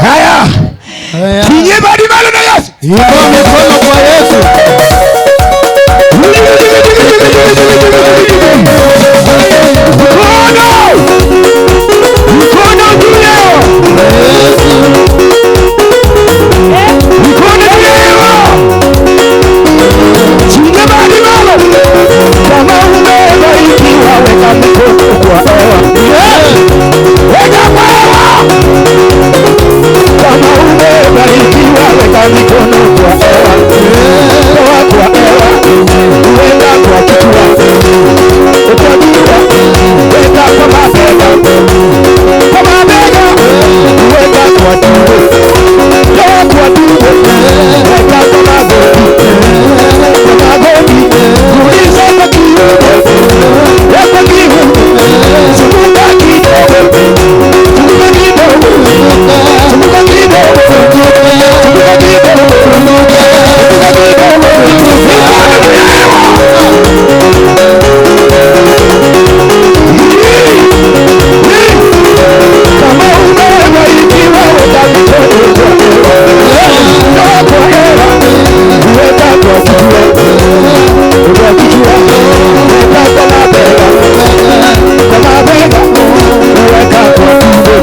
Haya. Tinye badi malo na Yesu. Inua mikono kwa Yesu. Mkono juu leo. Mkono juu leo. Tinye badi malo. Kama umebarikiwa weka mikono kwa hewa. Weka kwa hewa. Kama umebarikiwa weka mikono kwa hewa. Toa kwa hewa. Weka kwa kichwa. Utajua. Weka kwa mabega. Kwa mabega. Weka kwa tumbo. Toa kwa tumbo. Weka kwa magoti. Kwa magoti. Kuliza kwa kiuno. Weka kiuno. Zunguka kidogo. Zunguka kidogo. Zunguka kidogo. Zunguka kidogo. Kama umebarikiwa weka mikono kwa hewa. Toa kwa hewa. Weka kwa kichwa. Kwa kichwa. Weka kwa mabega. Kwa mabega. Weka kwa tumbo.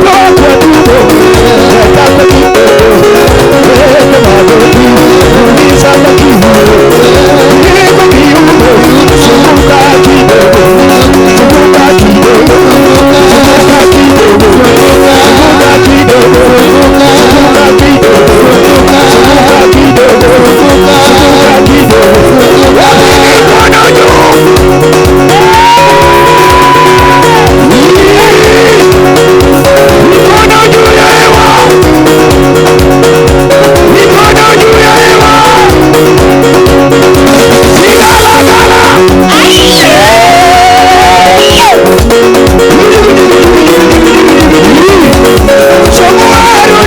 Toa kwa tumbo. Weka kwa tumbo. Weka magoti. Uliza kwa kiuno. Weka kiuno. Zunguka kidogo. Zunguka kidogo. Zunguka kidogo. Zunguka kidogo. Zunguka kidogo. Zunguka kidogo. Zunguka kidogo. Mikono juu. Mikono juu ya hewa. Mikono juu ya hewa. Sigalagala. Somuaro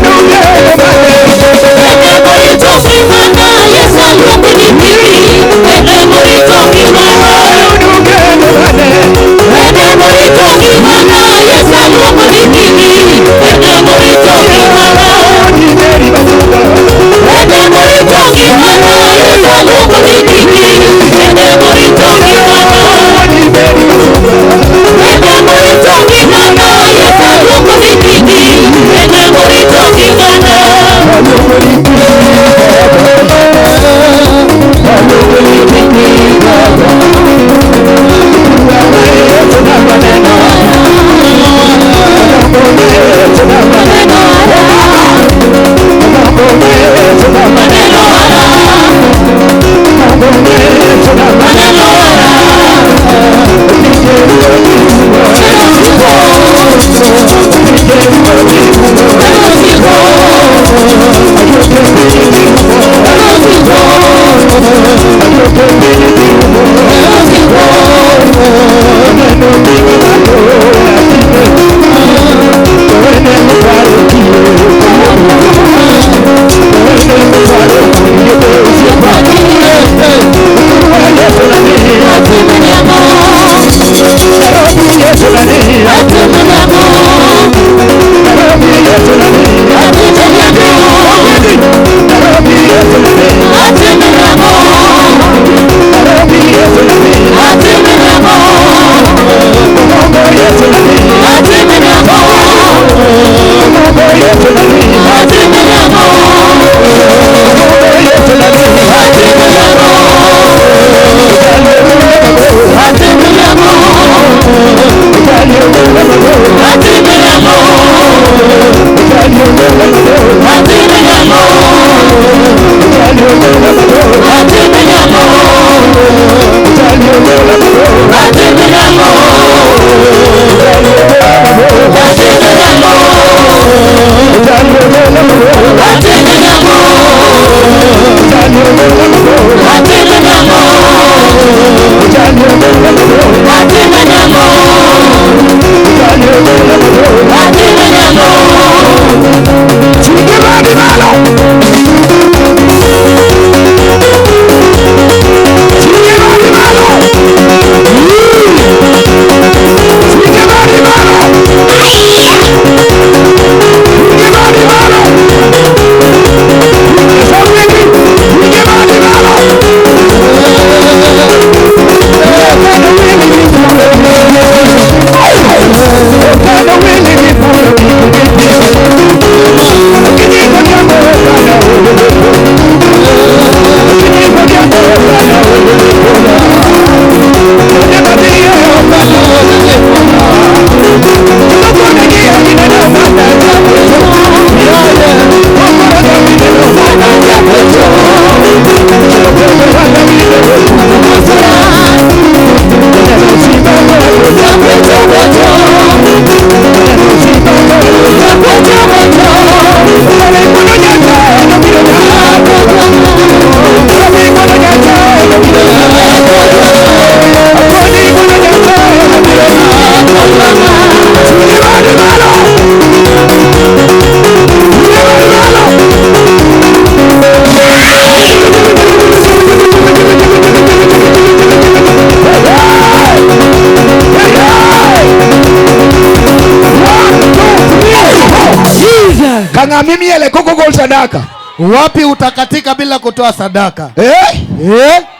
Kang'amimi ele koko gol sadaka. Wapi utakatika bila kutoa sadaka?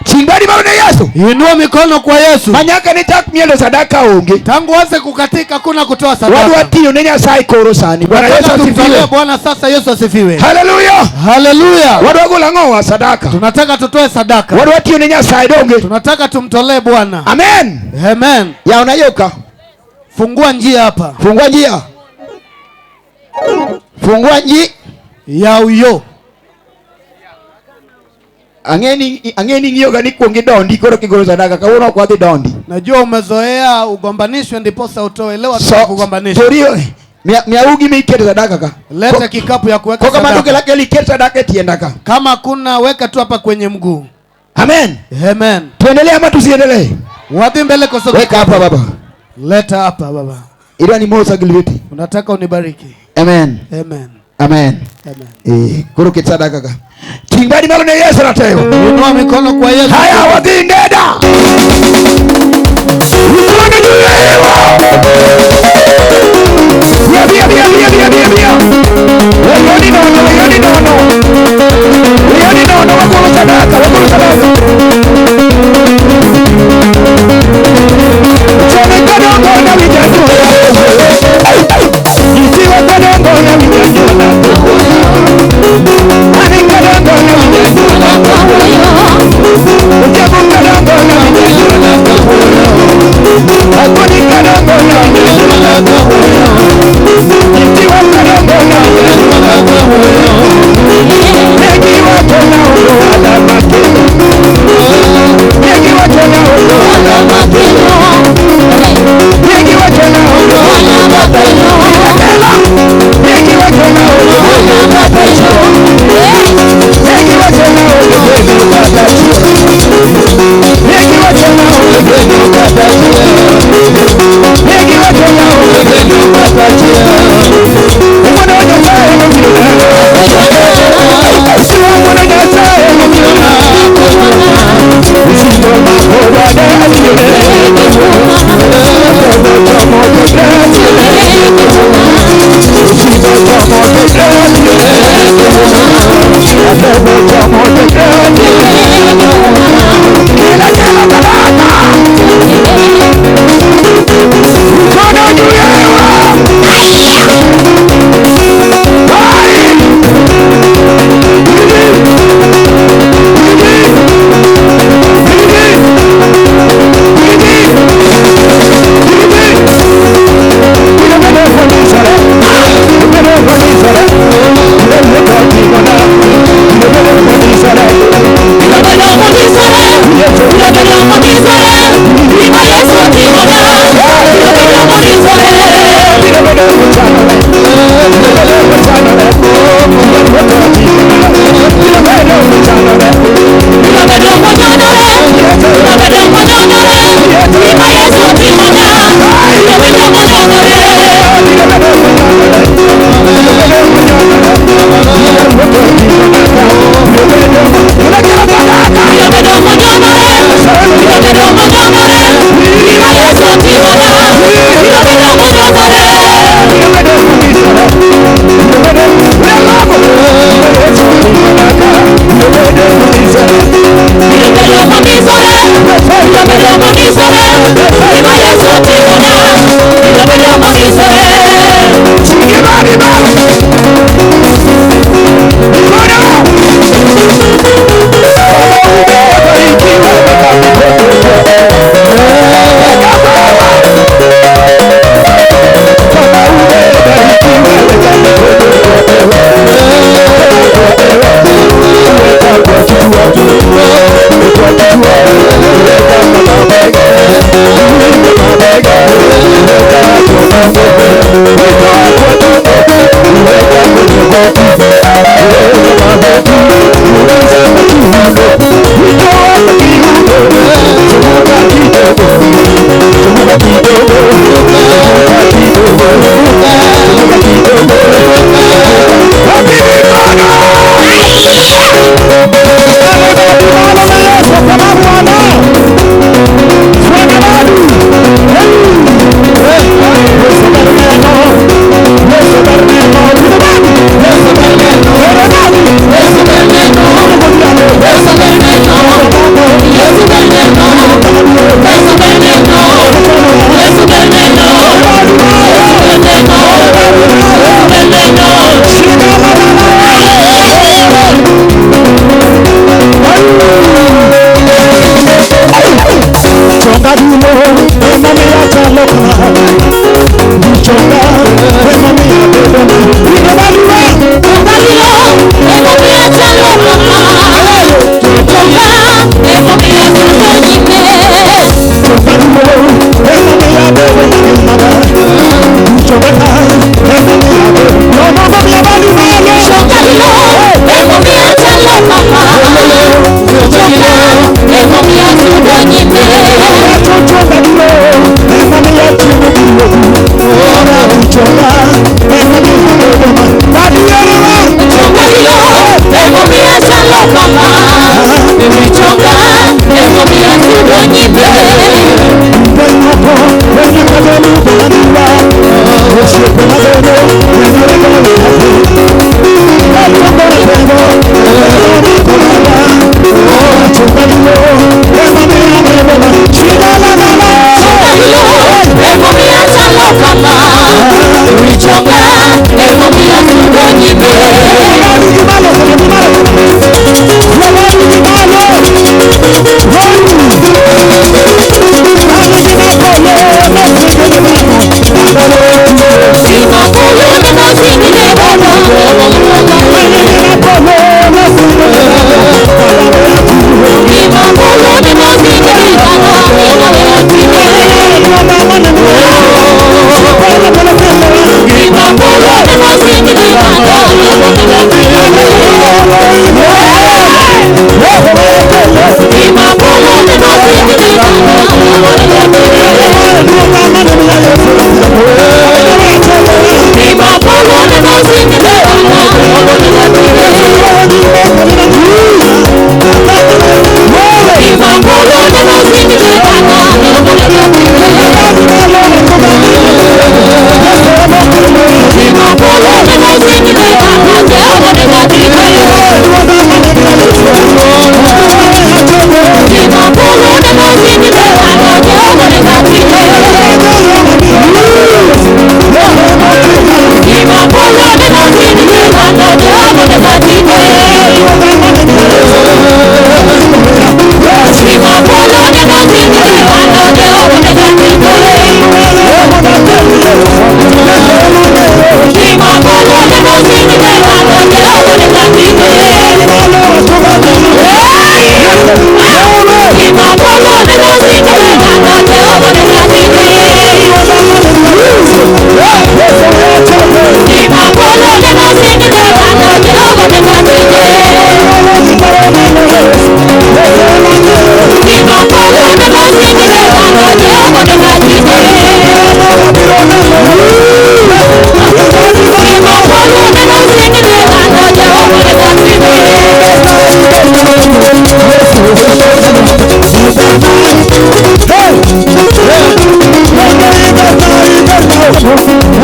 Chimbani maune Yesu. Inua mikono kwa Yesu. Manyaka ni tak mielo sadaka onge. Tangu waze kukatika kuna kutoa sadaka. Wadu watiyo nenya sai koro sani. Bwana Yesu asifiwe. Bwana sasa Yesu asifiwe. Hallelujah. Hallelujah. Wadu wagola ngoa sadaka. Tunataka tutoe sadaka. Wadu watiyo nenya sai donge. Tunataka tumtolee Bwana. Amen. Amen. Ya unayoka. Fungua njia hapa. Fungua njia. Fungua njia. Ya uyo. Angeni ngiyo gani kuongi dondi koro kigoro sadaka kauna kwa dondi. Najua umezoea ugombanishwe ndiposa utoe. Leo kugombanisha. Torio miaugi mikete sadaka ka. Leta kikapu ya kuweka sadaka. Kwa maduke lake likete sadaka tienda ka. Kama kuna weka tu hapa kwenye mguu. Amen. Amen. Tuendelee ama tusiendelee? Wapi mbele kosoka. Weka hapa baba. Leta hapa baba. Ila ni moza gilviti. Unataka unibariki. Amen. Amen. Amen. Amen. Kuro kitsadaka ka. Kimbani malo ne Yesu nateo. Inua mikono kwa Yesu. Haya wadindeda. Ukone duyewa. Bia. Yoni nono wakulu sadaka. Chone kadongo na wijajula. Isiwa kadongo na wijajula. Ani kadongo na wijajula. Ujabu kadongo na wijajula. Akuni kadongo na wijajula.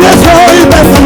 Yes,